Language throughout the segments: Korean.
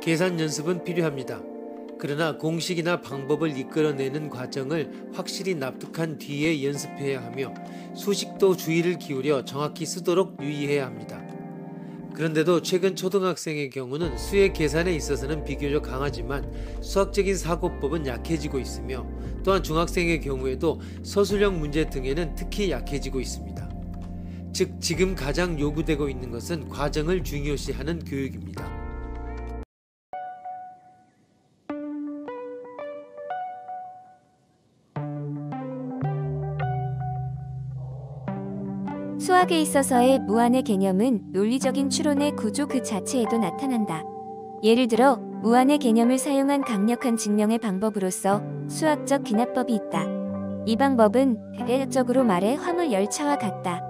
계산 연습은 필요합니다. 그러나 공식이나 방법을 이끌어내는 과정을 확실히 납득한 뒤에 연습해야 하며 수식도 주의를 기울여 정확히 쓰도록 유의해야 합니다. 그런데도 최근 초등학생의 경우는 수의 계산에 있어서는 비교적 강하지만 수학적인 사고법은 약해지고 있으며 또한 중학생의 경우에도 서술형 문제 등에는 특히 약해지고 있습니다. 즉 지금 가장 요구되고 있는 것은 과정을 중요시하는 교육입니다. 수학에 있어서의 무한의 개념은 논리적인 추론의 구조 그 자체에도 나타난다. 예를 들어 무한의 개념을 사용한 강력한 증명의 방법으로서 수학적 귀납법이 있다. 이 방법은 대략적으로 말해 화물 열차와 같다.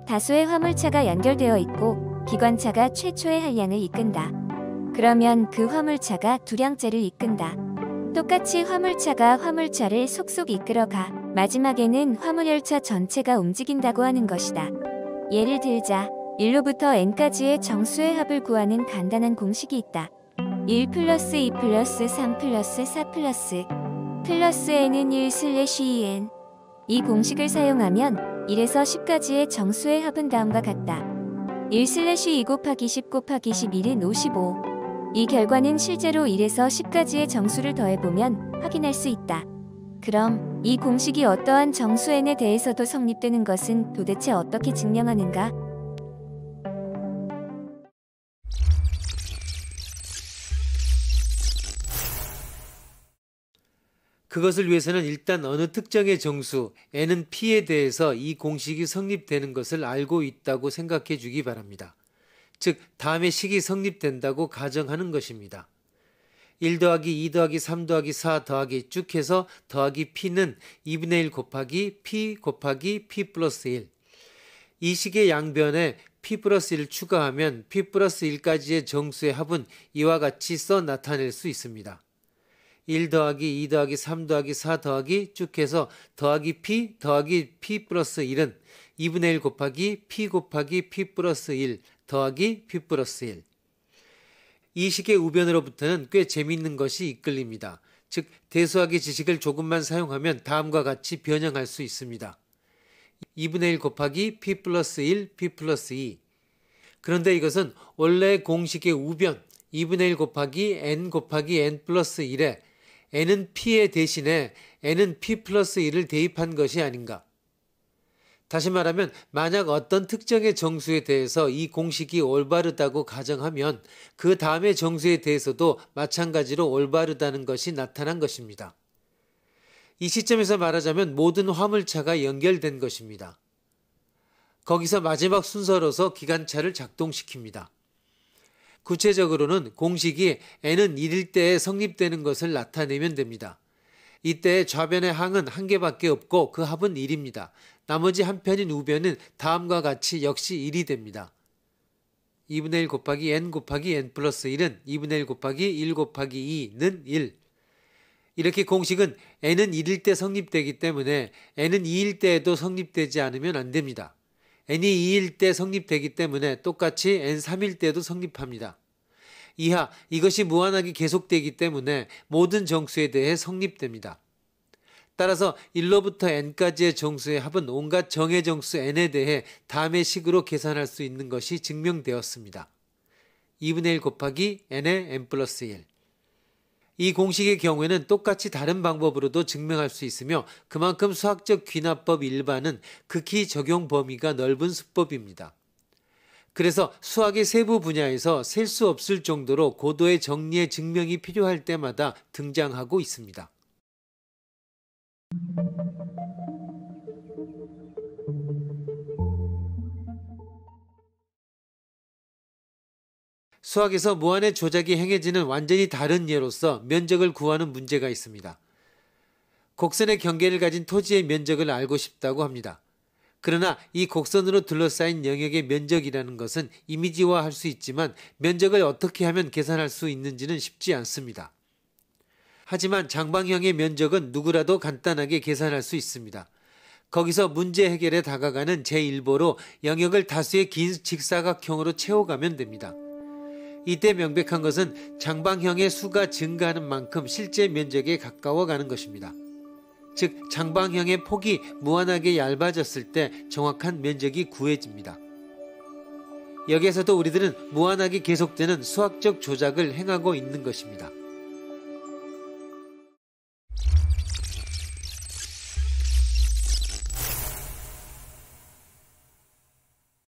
다수의 화물차가 연결되어 있고 기관차가 최초의 한량을 이끈다. 그러면 그 화물차가 두량째를 이끈다. 똑같이 화물차가 화물차를 속속 이끌어가 마지막에는 화물열차 전체가 움직인다고 하는 것이다. 예를 들자 1로부터 n까지의 정수의 합을 구하는 간단한 공식이 있다. 1 플러스 2 플러스 3 플러스 4 플러스 n은 1/2n. 이 공식을 사용하면 1에서 10까지의 정수의 합은 다음과 같다. 1/2 곱하기 10 곱하기 11은 55. 이 결과는 실제로 1에서 10까지의 정수를 더해보면 확인할 수 있다. 그럼 이 공식이 어떠한 정수 n에 대해서도 성립되는 것은 도대체 어떻게 증명하는가? 그것을 위해서는 일단 어느 특정의 정수 n은 p에 대해서 이 공식이 성립되는 것을 알고 있다고 생각해 주기 바랍니다. 즉 다음의 식이 성립된다고 가정하는 것입니다. 1 더하기 2 더하기 3 더하기 4 더하기 쭉 해서 더하기 p는 2분의 1 곱하기 p 플러스 1. 이 식의 양변에 p 플러스 1을 추가하면 p 플러스 1까지의 정수의 합은 이와 같이 써 나타낼 수 있습니다. 1 더하기 2 더하기 3 더하기 4 더하기 쭉 해서 더하기 p 플러스 1은 2분의 1 곱하기 p 플러스 1 더하기 p 플러스 1. 이 식의 우변으로부터는 꽤 재미있는 것이 이끌립니다. 즉 대수학의 지식을 조금만 사용하면 다음과 같이 변형할 수 있습니다. 2분의 1 곱하기 p 플러스 1 p 플러스 2. 그런데 이것은 원래의 공식의 우변 2분의 1 곱하기 n 플러스 1에 n은 p의 대신에 n은 p 플러스 1을 대입한 것이 아닌가. 다시 말하면 만약 어떤 특정의 정수에 대해서 이 공식이 올바르다고 가정하면 그 다음의 정수에 대해서도 마찬가지로 올바르다는 것이 나타난 것입니다. 이 시점에서 말하자면 모든 화물차가 연결된 것입니다. 거기서 마지막 순서로서 기관차를 작동시킵니다. 구체적으로는 공식이 n은 1일 때에 성립되는 것을 나타내면 됩니다. 이때 좌변의 항은 한 개밖에 없고 그 합은 1입니다. 나머지 한 편인 우변은 다음과 같이 역시 1이 됩니다. 2분의 1 곱하기 n 플러스 1은 2분의 1 곱하기 1 곱하기 2는 1. 이렇게 공식은 n은 1일 때 성립되기 때문에 n은 2일 때에도 성립되지 않으면 안 됩니다. n이 2일 때 성립되기 때문에 똑같이 n 3일 때도 성립합니다. 이하 이것이 무한하게 계속되기 때문에 모든 정수에 대해 성립됩니다. 따라서 1로부터 n까지의 정수의 합은 온갖 정의 정수 n에 대해 다음의 식으로 계산할 수 있는 것이 증명되었습니다. 2분의 1 곱하기 n의 n 플러스 1. 이 공식의 경우에는 똑같이 다른 방법으로도 증명할 수 있으며 그만큼 수학적 귀납법 일반은 극히 적용 범위가 넓은 수법입니다. 그래서 수학의 세부 분야에서 셀 수 없을 정도로 고도의 정리의 증명이 필요할 때마다 등장하고 있습니다. 수학에서 무한의 조작이 행해지는 완전히 다른 예로서 면적을 구하는 문제가 있습니다. 곡선의 경계를 가진 토지의 면적을 알고 싶다고 합니다. 그러나 이 곡선으로 둘러싸인 영역의 면적이라는 것은 이미지화할 수 있지만 면적을 어떻게 하면 계산할 수 있는지는 쉽지 않습니다. 하지만 장방형의 면적은 누구라도 간단하게 계산할 수 있습니다. 거기서 문제 해결에 다가가는 제1보로 영역을 다수의 긴 직사각형으로 채워가면 됩니다. 이때 명백한 것은 장방형의 수가 증가하는 만큼 실제 면적에 가까워가는 것입니다. 즉 장방형의 폭이 무한하게 얇아졌을 때 정확한 면적이 구해집니다. 여기에서도 우리들은 무한하게 계속되는 수학적 조작을 행하고 있는 것입니다.